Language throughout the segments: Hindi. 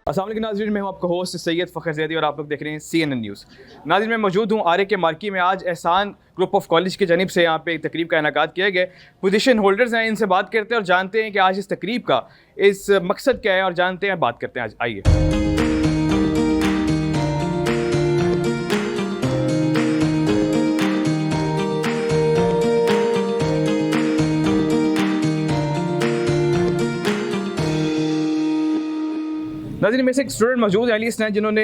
अस्सलाम वालेकुम नाज़रीन, मैं हूं आपका होस्ट सैयद फ़खर ज़ैदी और आप लोग देख रहे हैं CNN न्यूज़। नाज़रीन, मैं मौजूद हूं आरे के मार्की में। आज एहसान ग्रुप ऑफ कॉलेज की जानिब से यहाँ पे एक तकरीब का इनेकाद किया गया। पोजीशन होल्डर्स हैं, इनसे बात करते हैं और जानते हैं कि आज इस तकरीब का इस मकसद क्या है और जानते हैं, बात करते हैं। आज आइए। नाज़रीन, में से एक स्टूडेंट मौजूद है, अलीस हैं, जिन्होंने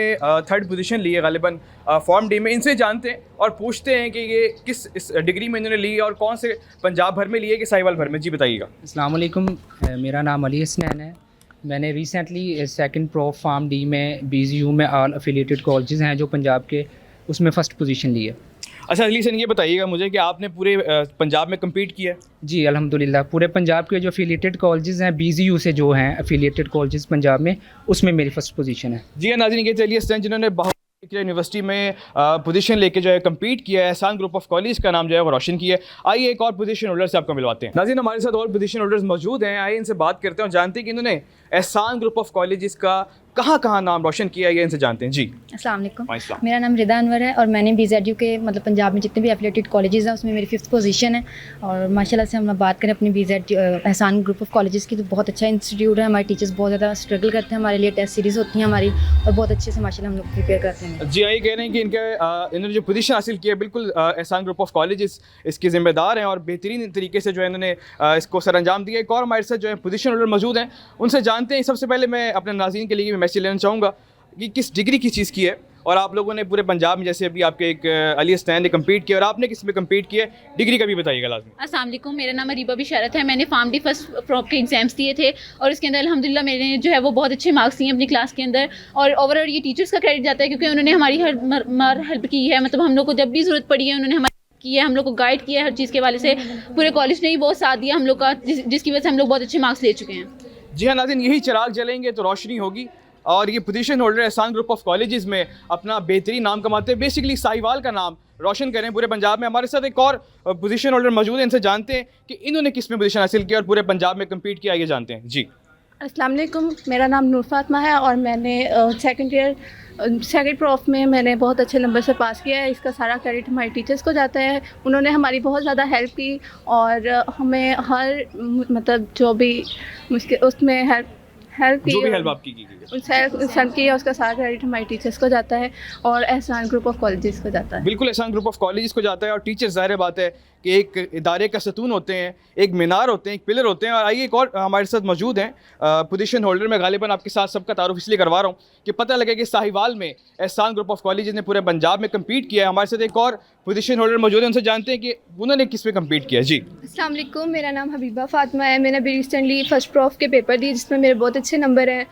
थर्ड पोजीशन ली है गालिबन फॉर्म डी में। इनसे जानते हैं और पूछते हैं कि ये किस इस डिग्री में इन्होंने ली है और कौन से पंजाब भर में ली है कि साहिवाल भर में। जी बताइएगा। अस्सलाम वालेकुम, मेरा नाम अली हसनैन है। मैंने recently second pro form D में BZU में ऑल एफिलिएटेड कॉलेजेस हैं जो पंजाब के, उसमें फ़र्स्ट पोजीशन ली है। अच्छा अली सर, ये बताइएगा मुझे कि आपने पूरे पंजाब में कम्पीट किया है? जी अल्हम्दुलिल्लाह, पूरे पंजाब के जो एफिलिएटेड कॉलेजेस हैं BZU से जो हैं एफिलिएटेड कॉलेजेस पंजाब में, उसमें मेरी फ़र्स्ट पोजीशन है। जी हाँ नाज़रीन, ये चलिए स्टूडेंट जिन्होंने यूनिवर्सिटी में पोजीशन लेके जो है कम्पीट किया है, एहसान ग्रुप ऑफ कॉलेज का नाम जो है वो रोशन किया है। आइए एक और पोजीशन होल्डर से आपको मिलवाते हैं। नाज़रीन, हमारे साथ और पोजीशन होल्डर्स मौजूद हैं, आइए इनसे बात करते हैं और जानते हैं कि इन्होंने एहसान ग्रुप ऑफ कॉलेजेस का कहाँ नाम रोशन किया है, ये इनसे जानते हैं। जी अस्सलाम वालेकुम, अस्सलाम। मेरा नाम रिदा अनवर है और मैंने BZU के पंजाब में जितने भी एफिलिएटेड कॉलेजेस हैं उसमें मेरी 5th पोजीशन है। और माशाल्लाह से हम बात करें अपनी BZU एहसान ग्रुप ऑफ कॉलेजेस की, तो बहुत अच्छा इंस्टीट्यूट है। हमारे टीचर्स बहुत ज़्यादा स्ट्रगल करते हैं, हमारे लिए टेस्ट सीरीज़ होती हैं हमारी, और बहुत अच्छे से माशाल्लाह हम लोग प्रिपेयर करते हैं। जी आइए, कह रहे हैं कि इन्होंने जो पोजीशन हासिल की है, बिल्कुल एहसान ग्रुप ऑफ कॉलेजेस इसके ज़िम्मेदार हैं और बेहतरीन तरीके से जो है इन्होंने इसको सर अंजाम दिया। एक और हमारे साथ जो है पोजीशन होल्डर मौजूद हैं, उनसे जानते हैं। सबसे पहले मैं अपने नाज़रीन के लिए मैसेज लेना चाहूँगा कि किस डिग्री की चीज़ की है और आप लोगों ने पूरे पंजाब में, जैसे अभी आपके एक अली हसनैन ने कम्पीट किया और आपने किस में कम्पीट किया, डिग्री का भी बताइएगा लाजमी। अस्सलाम वालेकुम, मेरा नाम अरीबा बिशारत है। मैंने फार्म डी फर्स्ट प्रॉप के एग्जाम्स दिए थे और इसके अंदर अल्हम्दुलिल्लाह मैंने जो है वो बहुत अच्छे मार्क्स दिए अपनी क्लास के अंदर। और ओवरऑल ये टीचर्स का क्रेडिट जाता है क्योंकि उन्होंने हमारी हर हेल्प की है। मतलब हम लोग को जब भी ज़रूरत पड़ी है उन्होंने हमारी की है, हम लोग को गाइड किया है हर चीज़ के वाले से। पूरे कॉलेज ने ही बहुत साथ दिया हम लोग का, जिसकी वजह से हम लोग बहुत अच्छे मार्क्स ले चुके हैं। जी हाँ नाज़रीन, यही चिराग जलेंगे तो रोशनी होगी और ये पोजीशन होल्डर एहसान ग्रुप ऑफ कॉलेजेस में अपना बेहतरीन नाम कमाते हैं, बेसिकली साहिवाल का नाम रोशन करें पूरे पंजाब में। हमारे साथ एक और पोजीशन होल्डर मौजूद है, इनसे जानते हैं कि इन्होंने किस में पोजीशन हासिल किया और पूरे पंजाब में कम्पीट किया, ये जानते हैं। जी अस्सलाम वालेकुम, मेरा नाम नूर फातिमा है और मैंने सेकंड प्रॉफ में मैंने बहुत अच्छे नंबर से पास किया है। इसका सारा क्रेडिट हमारे टीचर्स को जाता है। उन्होंने हमारी बहुत ज़्यादा हेल्प की और हमें हर जो भी मुश्किल उसमें हेल्प की, जो भी हेल्प आपकी की है उसका सारा क्रेडिट हमारे टीचर्स को जाता है और एहसान ग्रुप ऑफ कॉलेजेस को जाता है। बिल्कुल, एहसान ग्रुप ऑफ कॉलेजेस को जाता है और टीचर्स, ज़ाहिर बात है कि एक इदारे का सतून होते हैं, एक मीनार होते हैं, एक पिलर होते हैं। और आइए एक और हमारे साथ मौजूद हैं पोजीशन होल्डर। मैं गालिबन आपके साथ सबका तारुफ इसलिए करवा रहा हूँ कि पता लगे कि साहिवाल में एहसान ग्रुप ऑफ कॉलेजेस ने पूरे पंजाब में कम्पीट किया है। हमारे साथ एक और पोजीशन होल्डर मौजूद है, उनसे जानते हैं कि उन्होंने किस में कम्पीट किया। जी अस्सलाम वालेकुम, मेरा नाम हबीबा फातिमा है। मैंने अभी रिसेंटली फर्स्ट प्रॉफ के पेपर दिए जिसमें मेरे बहुत अच्छे नंबर हैं।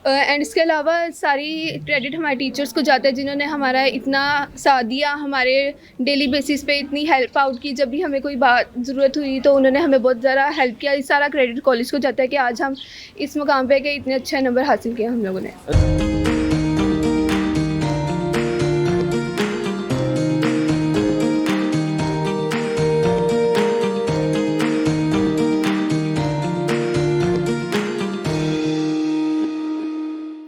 एंड इसके अलावा सारी क्रेडिट हमारे टीचर्स को जाता है जिन्होंने हमारा इतना साथ दिया, हमारे डेली बेसिस पे इतनी हेल्प आउट की। जब भी हमें कोई बात ज़रूरत हुई तो उन्होंने हमें बहुत ज़्यादा हेल्प किया। इस सारा क्रेडिट कॉलेज को जाता है कि आज हम इस मुकाम पे के इतने अच्छे नंबर हासिल किए हम लोगों ने।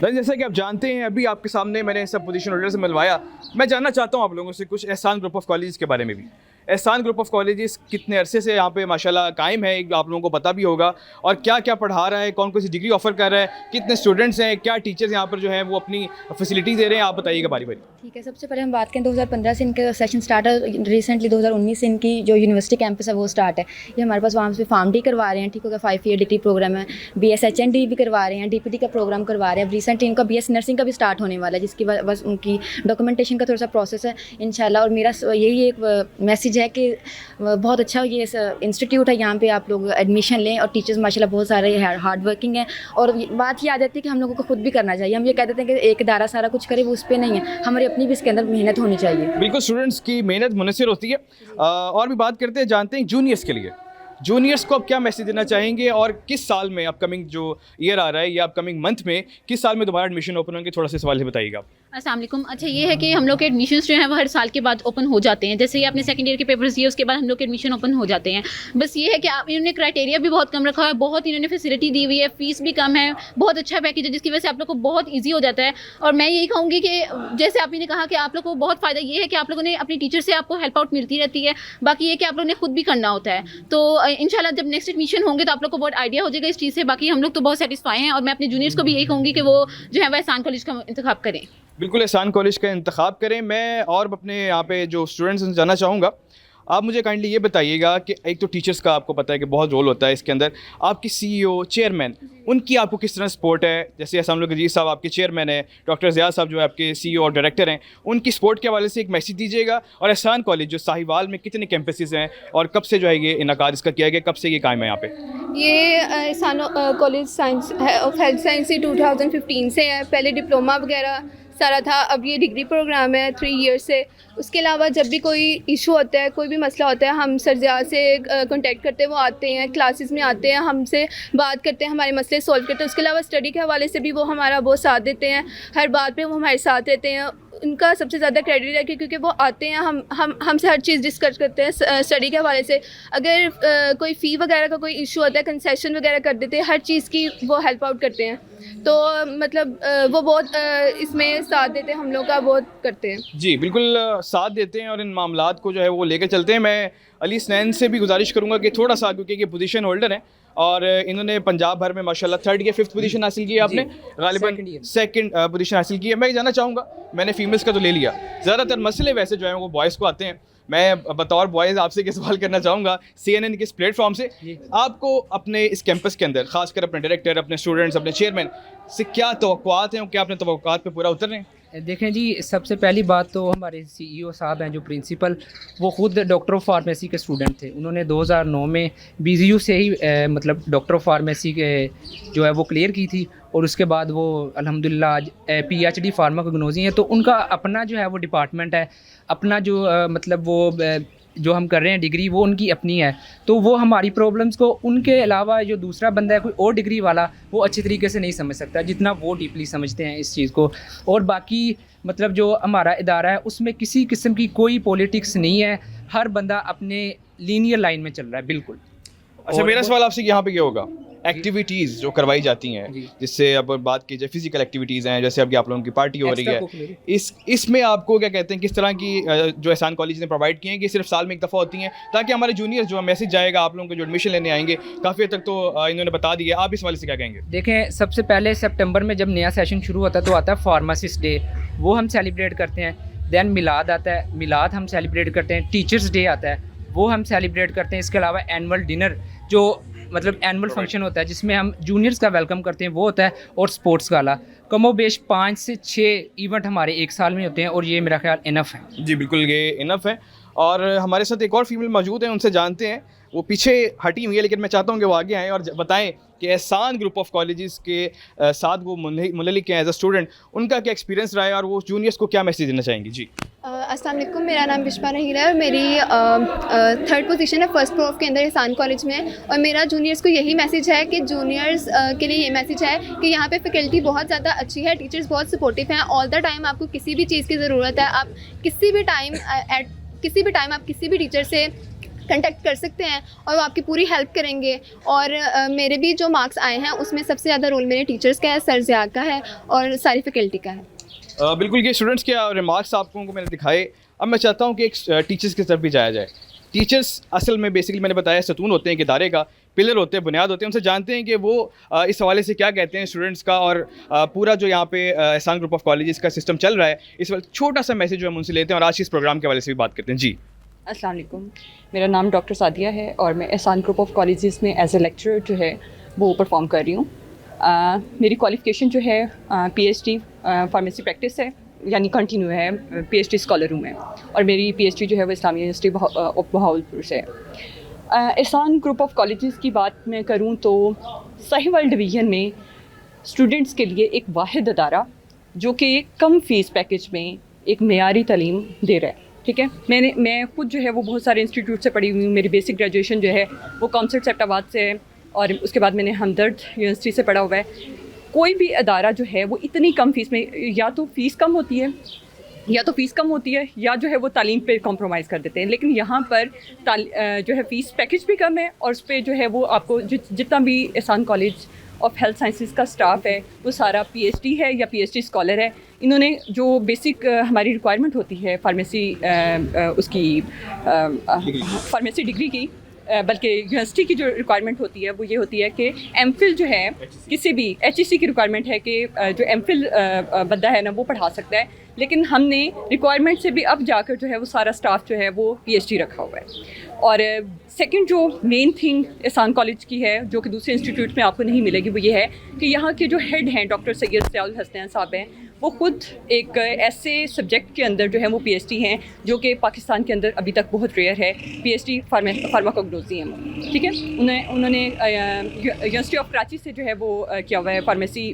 जैसा कि आप जानते हैं, अभी आपके सामने मैंने सब पोजीशन होल्डर से मिलवाया। मैं जानना चाहता हूँ आप लोगों से कुछ एहसान ग्रुप ऑफ कॉलेजेस के बारे में भी। एहसान ग्रुप ऑफ कॉलेजेस कितने अरसे से यहाँ पे माशाल्लाह कायम है, आप लोगों को पता भी होगा, और क्या क्या पढ़ा रहा है, कौन कौन सी डिग्री ऑफर कर रहा है, कितने स्टूडेंट्स हैं, क्या टीचर्स यहाँ पर जो है वो अपनी फैसिलिटीज़ दे रहे हैं, आप बताइएगा बारी बारी। ठीक है, सबसे पहले हम बात करें 2015 से इनका सेशन स्टार्ट है। रिसेंटली 2019 से इनकी जो यूनिवर्सिटी कैंपस है वो स्टार्ट है। ये हमारे पास वहाँ से फार्म डी करवा रहे हैं, ठीक होगा, 5 ईयर डिग्री प्रोग्राम है। BSHND भी करवा रहे हैं, DPT का प्रोग्राम करवा रहे हैं। रिसेंटली इनका BS नर्सिंग का भी स्टार्ट होने वाला है, जिसकी बस उनकी डॉक्यूमेंटेशन का थोड़ा सा प्रोसेस है इंशाल्लाह। और मेरा यही एक मैसेज है कि बहुत अच्छा ये इंस्टीट्यूट है, यहाँ पे आप लोग एडमिशन लें। और टीचर्स माशाल्लाह बहुत सारे हार्ड वर्किंग हैं। और बात ये आ जाती है कि हम लोगों को खुद भी करना चाहिए। हम ये कह देते हैं कि एक इदारा सारा कुछ करे, वो उस पर नहीं है, हमारी अपनी भी इसके अंदर मेहनत होनी चाहिए। बिल्कुल, स्टूडेंट्स की मेहनत मुनसिर होती है। और भी बात करते हैं, जानते हैं जूनियर्स के लिए, जूनियर्स को आप क्या मैसेज देना चाहेंगे और किस साल में अपकमिंग जो ईयर आ रहा है या अपकमिंग मंथ में किस साल में दोबारा एडमिशन ओपन होंगे, थोड़ा सा सवाल से बताइएगा आप। अस्सलाम वालेकुम। अच्छा ये है कि हम लोग के एडमिशन्स जो हैं वो हर साल के बाद ओपन हो जाते हैं। जैसे ही आपने सेकंड ईयर के पेपर्स दिए उसके बाद हम लोग के एडमिशन ओपन हो जाते हैं। बस ये है कि आप इन्होंने क्राइटेरिया भी बहुत कम रखा है, बहुत इन्होंने फैसिलिटी दी हुई है, फ़ीस भी कम है, बहुत अच्छा पैकेज है जिसकी वजह से आप लोग को बहुत ईजी हो जाता है। और मैं यही कहूँगी कि जैसे आप ने कहा कि आप लोग को बहुत फ़ायदा ये है कि आप लोगों ने अपनी टीचर से आपको हेल्प आउट मिलती रहती है। बाकी ये कि आप लोगों ने खुद भी करना होता है। तो इंशाल्लाह जब नेक्स्ट एडमिशन होंगे तो आप लोग को बहुत आइडिया हो जाएगा इस चीज़ से। बाकी हम लोग तो बहुत सेटिस्फाई हैं और मैं अपने जूनियर्स को भी यही कहूँगी कि वो जो है वह एहसान कॉलेज का इंतखाब करें। बिल्कुल एहसान कॉलेज का इंतखाब करें। मैं और अपने यहाँ पे जो स्टूडेंट्स हैं जानना चाहूँगा, आप मुझे काइंडली ये बताइएगा कि एक तो टीचर्स का आपको पता है कि बहुत रोल होता है इसके अंदर, आपकी CEO चेयरमैन उनकी आपको किस तरह सपोर्ट है? जैसे अहसान अजीज़ साहब आपके चेयरमैन हैं, डॉक्टर ज़िया साहब जो है आपके CEO और डायरेक्टर हैं, उनकी सपोर्ट के हवाले से एक मैसेज दीजिएगा। और एहसान कॉलेज जो साहिवाल में कितने कैंपसेस हैं और कब से जो है ये इनकाद इसका किया गया, कब से ये कायम है यहाँ पे? ये एहसान college science of health science 2015 से है। पहले डिप्लोमा वगैरह सारा था, अब ये डिग्री प्रोग्राम है 3 ईयर से। उसके अलावा जब भी कोई इशू होता है, कोई भी मसला होता है, हम सर ज़िया से कांटेक्ट करते हैं। वो आते हैं, क्लासेस में आते हैं, हमसे बात करते हैं, हमारे मसले सॉल्व करते हैं। उसके अलावा स्टडी के हवाले से भी वो हमारा बहुत साथ देते हैं, हर बात पे वो हमारे साथ रहते हैं। उनका सबसे ज़्यादा क्रेडिट है क्योंकि वो आते हैं, हमसे हर चीज़ डिस्कस करते हैं स्टडी के हवाले से। अगर कोई फ़ी वगैरह का कोई इशू होता है, कंसेशन वगैरह कर देते हैं, हर चीज़ की वो हेल्प आउट करते हैं। तो मतलब वो बहुत इसमें साथ देते हैं, हम लोग का बहुत करते हैं। जी बिल्कुल साथ देते हैं और इन मामलात को जो है वो लेकर चलते हैं। मैं अली स्नैन से भी गुजारिश करूँगा कि थोड़ा सा, क्योंकि ये पोजीशन होल्डर हैं और इन्होंने पंजाब भर में माशाल्लाह 3rd या 5th पोजीशन हासिल की है आपने, गालिबन 2nd पोजीशन हासिल की है। मैं ये जानना चाहूँगा, मैंने फीमेल्स का तो ले लिया, ज़्यादातर मसले वैसे जो है वो बॉयज़ को आते हैं। मैं बतौर बॉयज़ आपसे ये सवाल करना चाहूँगा CNN के इस प्लेटफॉर्म से, आपको अपने इस कैंपस के अंदर ख़ासकर अपने डायरेक्टर, अपने स्टूडेंट्स, अपने चेयरमैन से क्या तवक्कुआत हैं और क्या अपने तवक्कुआत पे पूरा उतर रहे हैं? देखें जी, सबसे पहली बात तो हमारे CEO साहब हैं जो प्रिंसिपल, वो ख़ुद डॉक्टर ऑफ फार्मेसी के स्टूडेंट थे। उन्होंने 2009 में BZU से ही मतलब डॉक्टर ऑफ फार्मेसी के जो है वो क्लियर की थी और उसके बाद वो अल्हम्दुलिल्लाह आज PhD फार्माकोग्नोसी है। तो उनका अपना जो है वो डिपार्टमेंट है, अपना जो मतलब वो जो हम कर रहे हैं डिग्री, वो उनकी अपनी है। तो वो हमारी प्रॉब्लम्स को, उनके अलावा जो दूसरा बंदा है कोई और डिग्री वाला, वो अच्छे तरीके से नहीं समझ सकता जितना वो डीपली समझते हैं इस चीज़ को। और बाकी मतलब जो हमारा इदारा है उसमें किसी किस्म की कोई पॉलिटिक्स नहीं है, हर बंदा अपने लीनियर लाइन में चल रहा है बिल्कुल। अच्छा, मेरा सवाल आपसे यहाँ पे क्या होगा, एक्टिविटीज़ जो करवाई जाती हैं, जिससे अब बात की जाए फिजिकल एक्टिविटीज़ हैं, जैसे अभी आप लोगों की पार्टी हो रही है, इसमें आपको क्या कहते हैं, किस तरह की जो एहसान कॉलेज ने प्रोवाइड की हैं कि सिर्फ साल में एक दफ़ा होती हैं, ताकि हमारे जूनियर्स जो मैसेज जाएगा आप लोगों को जो एडमिशन लेने आएंगे, काफ़ी हद तक तो इन्होंने बता दिया, आप इस वाले से क्या कहेंगे? देखें, सबसे पहले सितंबर में जब नया सेशन शुरू होता है तो आता है फार्मासिस्ट डे, वो हम सेलिब्रेट करते हैं। दैन मिलाद आता है, मिलाद हम सेलिब्रेट करते हैं। टीचर्स डे आता है, वो हम सेलिब्रेट करते हैं। इसके अलावा एनुअल डिनर जो मतलब एनुअल फंक्शन होता है जिसमें हम जूनियर्स का वेलकम करते हैं, वो होता है। और स्पोर्ट्स गाला, कमोबेश 5 से 6 इवेंट हमारे एक साल में होते हैं और ये मेरा ख्याल इनफ है। जी बिल्कुल, ये इनफ है। और हमारे साथ एक और फीमेल मौजूद है, उनसे जानते हैं। वो पीछे हटी हुई है लेकिन मैं चाहता हूँ कि वो आगे आएँ और बताएं कि एहसान ग्रुप ऑफ कॉलेजेस के साथ वो मुल्लिक हैं एज अ स्टूडेंट, उनका क्या एक्सपीरियंस रहा है और वो जूनियर्स को क्या मैसेज देना चाहेंगी? जी अस्सलाम वालेकुम, मेरा नाम बिश्मा नहीर है और मेरी 3rd पोजीशन है फर्स्ट प्रोफ के अंदर एहसान कॉलेज में। और मेरा जूनियर्स को यही मैसेज है कि जूनियर्स के लिए ये मैसेज है कि यहाँ पे फैकल्टी बहुत ज़्यादा अच्छी है, टीचर्स बहुत सपोर्टिव हैं। ऑल द टाइम आपको किसी भी चीज़ की ज़रूरत है, आप किसी भी टाइम आप किसी भी टीचर से कंटेक्ट कर सकते हैं और वो आपकी पूरी हेल्प करेंगे। और मेरे भी जो मार्क्स आए हैं उसमें सबसे ज़्यादा रोल मेरे टीचर्स का है, सर ज़िया का है और सारी फैकल्टी का है। बिल्कुल, ये स्टूडेंट्स के रिमार्क्स आपको मैंने दिखाए। अब मैं चाहता हूँ कि एक टीचर्स की तरफ भी जाया जाए। टीचर्स असल में बेसिकली मैंने बताया सतून होते हैं, इदारे का पिलर होते हैं, बुनियाद होते हैं। उनसे जानते हैं कि वो इस हवाले से क्या कहते हैं स्टूडेंट्स का और पूरा जो यहाँ पे एहसान ग्रुप ऑफ कॉलेजेस का सिस्टम चल रहा है, इस वक्त छोटा सा मैसेज जो हम उनसे लेते हैं और आज इस प्रोग्राम के हवाले से भी बात करते हैं। जी अस्सलाम वालेकुम, मेरा नाम डॉक्टर सादिया है और मैं एहसान ग्रुप ऑफ कॉलेजेस में एज ए लेक्चरर जो है वो परफॉर्म कर रही हूँ। मेरी क्वालिफ़िकेशन जो है PhD फार्मेसी प्रैक्टिस है, यानी कंटिन्यू है, PhD स्कॉलर हूँ मैं। और मेरी PhD जो है वो इस्लामिया यूनिवर्सिटी ऑफ बहावलपुर से है। एहसान ग्रुप ऑफ कॉलेजेस की बात मैं करूँ तो साहिवाल डिवीज़न में स्टूडेंट्स के लिए एक वाहिद अदारा जो कि कम फ़ीस पैकेज में एक मेयारी तालीम दे रहा है। ठीक है, मैं खुद जो है वो बहुत सारे इंस्टीट्यूट से पढ़ी हुई हूँ। मेरी बेसिक ग्रेजुएशन जो है वो कॉन्सर्ट सेप्टाबाद से है और उसके बाद मैंने हमदर्द यूनिवर्सिटी से पढ़ा हुआ है। कोई भी अदारा जो है वो इतनी कम फ़ीस में, या तो फ़ीस कम होती है या जो है वो तालीम पे कॉम्प्रोमाइज़ कर देते हैं। लेकिन यहाँ पर जो है फ़ीस पैकेज भी कम है और उस पर जो है वो आपको जितना भी एहसान कॉलेज ऑफ हेल्थ साइंसेस का स्टाफ है वो सारा पीएचडी है या पीएचडी स्कॉलर है। इन्होंने जो बेसिक हमारी रिक्वायरमेंट होती है फार्मेसी उसकी फार्मेसी डिग्री की, बल्कि यूनिवर्सिटी की जो रिक्वायरमेंट होती है वो ये होती है कि एमफिल जो है किसी भी एचईसी की रिक्वायरमेंट है कि जो एमफिल बंदा है ना वो पढ़ा सकता है। लेकिन हमने रिक्वायरमेंट से भी अब जाकर जो है वो सारा स्टाफ जो है वो पीएचडी रखा हुआ है। और सेकंड जो मेन थिंग एहसान कॉलेज की है जो कि दूसरे इंस्टीट्यूट में आपको नहीं मिलेगी वो ये है कि यहाँ के जो हेड हैं डॉक्टर सैयद ज़ियाउल हसनैन साहब हैं, वो खुद एक ऐसे सब्जेक्ट के अंदर जो है वो पीएचडी हैं जो कि पाकिस्तान के अंदर अभी तक बहुत रेयर है। पीएचडी फार्माकोग्नोसी है, ठीक है। उन्होंने यूनिवर्सिटी ऑफ कराची से जो है वो किया हुआ है फार्मेसी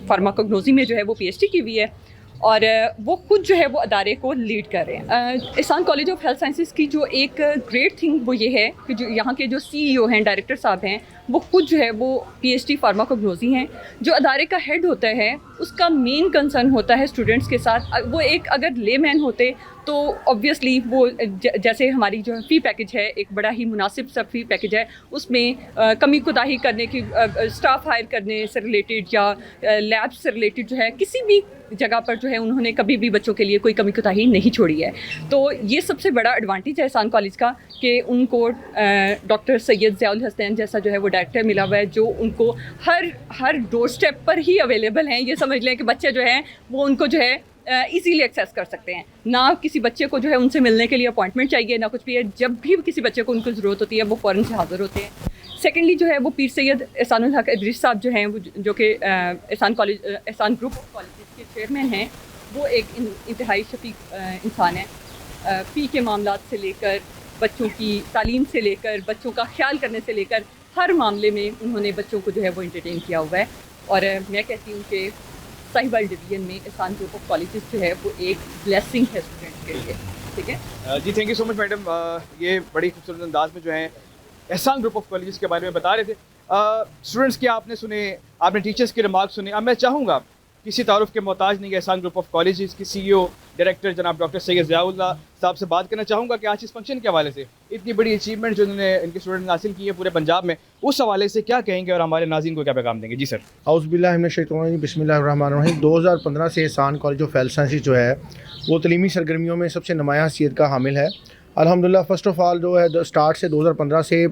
फार्माकोग्नोसी में जो है वो पीएचडी की हुई है और वो खुद जो है वो अदारे को लीड कर रहे हैं। एहसान कॉलेज ऑफ हेल्थ साइंसेस की जो एक ग्रेट थिंग वो ये है कि जो यहाँ के जो सीईओ हैं, डायरेक्टर साहब हैं, वो खुद जो है वो पीएचडी फार्माकोग्नोसी हैं। जो अदारे का हेड होता है उसका मेन कंसर्न होता है स्टूडेंट्स के साथ। वो एक अगर लेमैन होते तो ऑब्वियसली वो जैसे हमारी जो फ़ी पैकेज है एक बड़ा ही मुनासिब सा फ़ी पैकेज है, उसमें कमी कोताही करने की स्टाफ हायर करने से रिलेटेड या लैब से रिलेटेड जो है किसी भी जगह पर जो है उन्होंने कभी भी बच्चों के लिए कोई कमी कोताही नहीं छोड़ी है। तो ये सबसे बड़ा एडवांटेज है एहसान कॉलेज का कि उनको डॉक्टर सैयद ज़ियाउल हसनैन जैसा जो है वो डायरेक्टर मिला हुआ है जो उनको हर डोर स्टेप पर ही अवेलेबल हैं। ये समझ लें कि बच्चे जो हैं वो उनको जो है इजीली एक्सेस कर सकते हैं। ना किसी बच्चे को जो है उनसे मिलने के लिए अपॉइंटमेंट चाहिए ना कुछ भी है। जब भी किसी बच्चे को उनको ज़रूरत होती है वो फ़ौरन से हाज़िर होते हैं। सेकेंडली जो है वो पीर सैयद एहसानुल हक इदरीस साहब जो हैं वो जो कि एहसान ग्रुप ऑफ कॉलेज के चेयरमैन हैं, वो एक इंतहाई शफीक इंसान है। फ़ी के मामलात से लेकर बच्चों की तालीम से लेकर बच्चों का ख्याल करने से लेकर हर मामले में उन्होंने बच्चों को जो है वो इंटरटेन किया हुआ है। और मैं कहती हूँ कि साहिवाल डिवीज़न में एहसान ग्रुप ऑफ कॉलेजेस जो है वो एक ब्लेसिंग है स्टूडेंट्स के लिए, ठीक है जी। Thank you so much madam, ये बड़ी खूबसूरत अंदाज में जो है एहसान ग्रुप ऑफ कॉलेजेस के बारे में बता रहे थे। स्टूडेंट्स के आपने सुने, आपने टीचर्स के रिमार्क सुने। अब मैं चाहूँगा किसी तारुफ के मोहताज नहीं है एहसान ग्रुप ऑफ कॉलेजेस की सीईओ डायरेक्टर जनाब डॉक्टर सैयद ज़ियाउल साहब से बात करना चाहूँगा कि आज इस फंक्शन के हवाले से इतनी बड़ी अचीवमेंट जो इन्होंने इनके स्टूडेंट ने हासिल की है पूरे पंजाब में, उस हवाले से क्या कहेंगे और हमारे नाज़रीन को क्या पैगाम देंगे। जी सर। औज़ुबिल्लाहि मिनश्शैतानिर्रजीम, बिस्मिल्लाहिर्रहमानिर्रहीम। 2015 से एहसान कॉलेज ऑफ हेल्थ साइंसेस जो है वो तलीमी सरगर्मियों में सबसे नुमायाँ हैसियत का हामिल है। अल्हम्दुलिल्लाह फर्स्ट ऑफ़ ऑल जो है स्टार्ट से 2015 से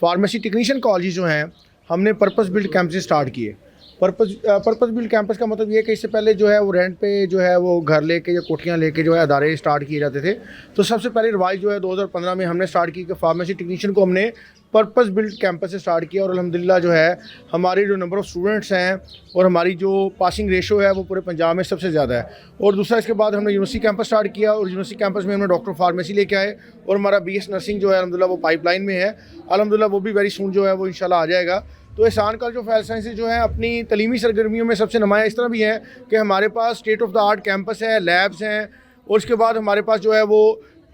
फार्मेसी टेक्नीशियन कॉलेज जो हैं हमने पर्पस बिल्ड कैंपस स्टार्ट किए। पर्पस बिल्ड कैंपस का मतलब ये है कि इससे पहले जो है वो रेंट पे जो है वो घर लेके या कोठियाँ लेके जो है अदारे स्टार्ट किए जाते थे। तो सबसे पहले रिवाइज जो है 2015 में हमने स्टार्ट की कि फार्मेसी टेक्नीशियन को हमने पर्पस बिल्ड कैंपस से स्टार्ट किया और अल्हम्दुलिल्लाह जो है हमारे जो नंबर ऑफ़ स्टूडेंट्स हैं और हमारी जो पासिंग रेशो है वो पूरे पंजाब में सबसे ज़्यादा है। और दूसरा इसके बाद हमने यूनिवर्सिटी कैंपस स्टार्ट किया और यूनिवर्सिटी कैंपस में हमने डॉक्टर फार्मेसी लेके आए और हमारा BS नर्सिंग जो है अल्हम्दुलिल्लाह वो पाइपलाइन में है। अल्हम्दुलिल्लाह वो भी वेरी सून जो है वो इंशाल्लाह आ जाएगा। तो एहसान कॉलेज ऑफ हेल्थ साइंसेज जो है अपनी तलीमी सरगर्मियों में सबसे नुमायाँ इस तरह भी है कि हमारे पास state of the art campus है, लैब्स हैं और उसके बाद हमारे पास जो है वो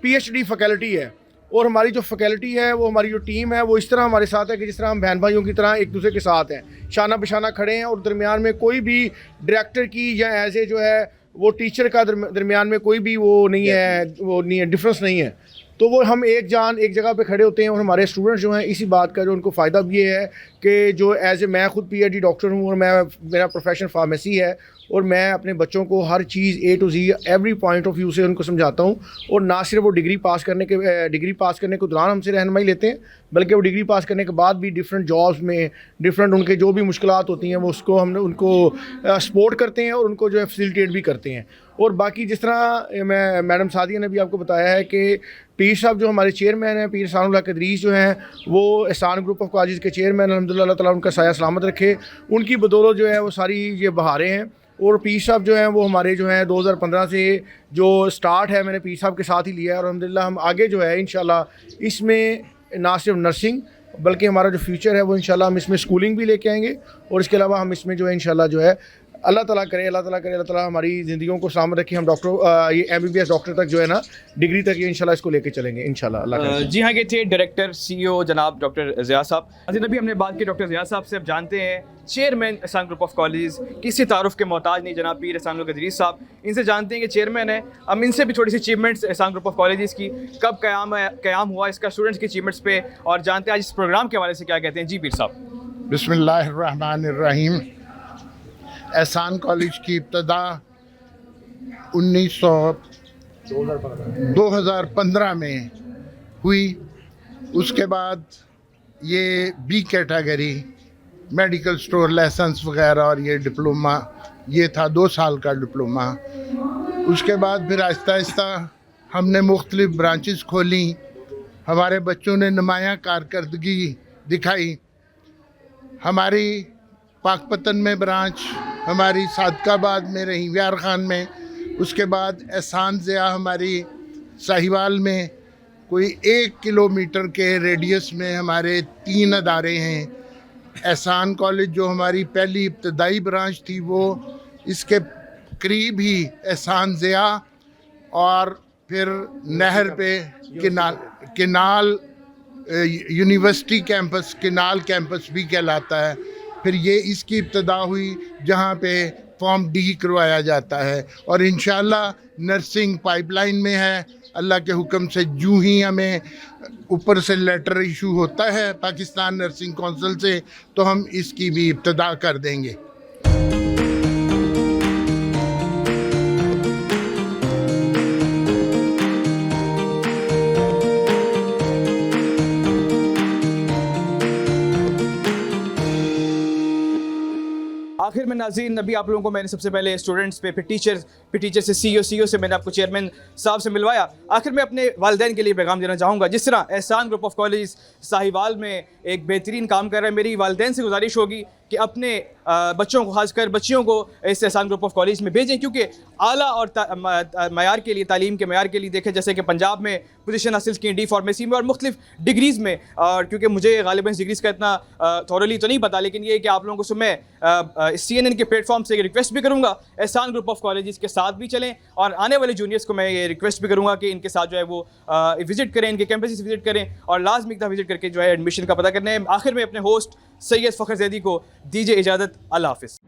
PhD फैकल्टी है। और हमारी जो फैकल्टी है वो हमारी जो टीम है वो इस तरह हमारे साथ है कि जिस तरह हम बहन भाइयों की तरह एक दूसरे के साथ हैं, शाना बशाना खड़े हैं। और दरमियान में कोई भी डायरेक्टर की या एज ए जो है वो टीचर का दरमियान में कोई भी वो नहीं है, डिफरेंस नहीं है। तो वो हम एक जगह पे खड़े होते हैं। और हमारे स्टूडेंट्स जो हैं इसी बात का जो उनको फ़ायदा भी ये है कि जो एज ए मैं खुद PhD डॉक्टर हूँ और मेरा प्रोफेशन फार्मेसी है और मैं अपने बच्चों को हर चीज़ A to Z every point of view से उनको समझाता हूँ। और ना सिर्फ वो डिग्री पास करने के दौरान हमसे रहनुमाई लेते हैं बल्कि वो डिग्री पास करने के बाद भी डिफरेंट जॉब्स में डिफरेंट उनके जो भी मुश्किलात होती हैं वो उसको हमने उनको सपोर्ट करते हैं और उनको जो है फैसिलिटेट भी करते हैं। और बाकी जिस तरह मैं मैडम सादिया ने भी आपको बताया है कि पीर साहब जो हमारे चेयरमैन हैं, पीर एहसानुल हक इदरीस जो हैं वो एहसान ग्रुप ऑफ कॉलेज के चेयरमैन, अल्हम्दुलिल्लाह अल्लाह ताला उनका साया सलामत रखे। उनकी बदौलत जो है वो सारी ये बहारें हैं। और पीर साहब जो हैं वो हमारे जो हैं 2015 से जो स्टार्ट है मैंने पीर साहब के साथ ही लिया है। और अल्हम्दुलिल्लाह हम आगे जो है इंशाल्लाह इसमें ना सिर्फ नर्सिंग बल्कि हमारा जो फ्यूचर है वो इंशाल्लाह हम इसमें स्कूलिंग भी लेके आएंगे और इसके अलावा हम इसमें जो है इंशाल्लाह जो है अल्लाह ताला करे, अल्लाह ताला हमारी ज़िंदगियों को सलामत रखे। हम डॉक्टर ये MBBS डॉक्टर तक जो है ना, डिग्री तक ये इंशाल्लाह इसको लेके चलेंगे इंशाल्लाह, अल्लाह करे। जी हाँ, ये थे डायरेक्टर CEO जनाब डॉक्टर ज़िया साहब। अजीज नबी, हमने बात की डॉक्टर ज़िया साहब से। अब जानते हैं चेयरमैन एहसान ग्रुप ऑफ कॉलेज, किसी तारुफ के मोहताज नहीं, जनाब पीर एहसान गदरीस साहब। इनसे जानते हैं कि चेयरमैन है, हम इनसे भी थोड़ी सी अचीवमेंट्स एहसान ग्रुप ऑफ कॉलेज की, कब क़याम हुआ इसका, स्टूडेंट्स की अचीवमेंट्स पे, और जानते हैं आज इस प्रोग्राम के हवाले से क्या कहते हैं। जी पीर साहब। बिस्मिल्लाहिर्रहमानिर्रहीम। एहसान कॉलेज की इब्तदा 2015 में हुई। उसके बाद ये B category, medical store license वगैरह और ये डिप्लोमा, ये था 2 साल का डिप्लोमा। उसके बाद फिर आहिस्ता आहिस्ता हमने मुख्तलिफ ब्रांचेस खोली, हमारे बच्चों ने नुमायाँ कारकर्दगी दिखाई। हमारी पाकपतन में ब्रांच, हमारी सादकाबाद में रही, व्यार खान में। उसके बाद एहसान ज़िया हमारी साहिवाल में, कोई 1 किलोमीटर के रेडियस में हमारे 3 अदारे हैं। एहसान कॉलेज जो हमारी पहली इब्तदाई ब्रांच थी, वो इसके करीब ही एहसान ज़िया, और फिर नहर पे canal university campus, canal campus भी कहलाता है। फिर ये इसकी इब्तदा हुई जहाँ पे फॉर्म D करवाया जाता है, और इंशाल्लाह नर्सिंग पाइपलाइन में है। अल्लाह के हुक्म से यूँ ही हमें ऊपर से लेटर इशू होता है पाकिस्तान नर्सिंग कौंसिल से, तो हम इसकी भी इब्तदा कर देंगे। आखिर में नाज़रीन नबी, आप लोगों को मैंने सबसे पहले स्टूडेंट्स पे, फिर टीचर से CEO से मैंने आपको चेयरमैन साहब से मिलवाया। आखिर में अपने वालिदैन के लिए पैगाम देना चाहूँगा। जिस तरह एहसान ग्रुप ऑफ कॉलेज साहिवाल में एक बेहतरीन काम कर रहे हैं, मेरी वालिदैन से गुजारिश होगी कि अपने बच्चों को, खासकर बच्चियों को इस एहसान ग्रुप ऑफ कॉलेज में भेजें, क्योंकि आला और मयार के लिए, तालीम के मयार के लिए देखें, जैसे कि पंजाब में पोजीशन हासिल की D फार्मेसी में और मुख्तलिफ डिग्रीज़ में। और क्योंकि मुझे गालिबन डिग्रीज़ का इतना थॉरली तो नहीं पता, लेकिन ये कि आप लोगों को मैं CNN के प्लेटफॉर्म से रिक्वेस्ट भी करूँगा, एहसान ग्रुप ऑफ कॉलेज के साथ भी चलें, और आने वाले जूनियर्स को मैं ये रिक्वेस्ट भी करूँगा कि इनके साथ जो है वो विज़िट करें, इनके कैंपस विज़िट करें, और लाजमी विज़िट करके जो है एडमिशन का पता करना है। आखिर में अपने होस्ट सैयद फ़खर ज़ैदी को दीजिए इजाज़त। अल्लाह हाफ़िज़।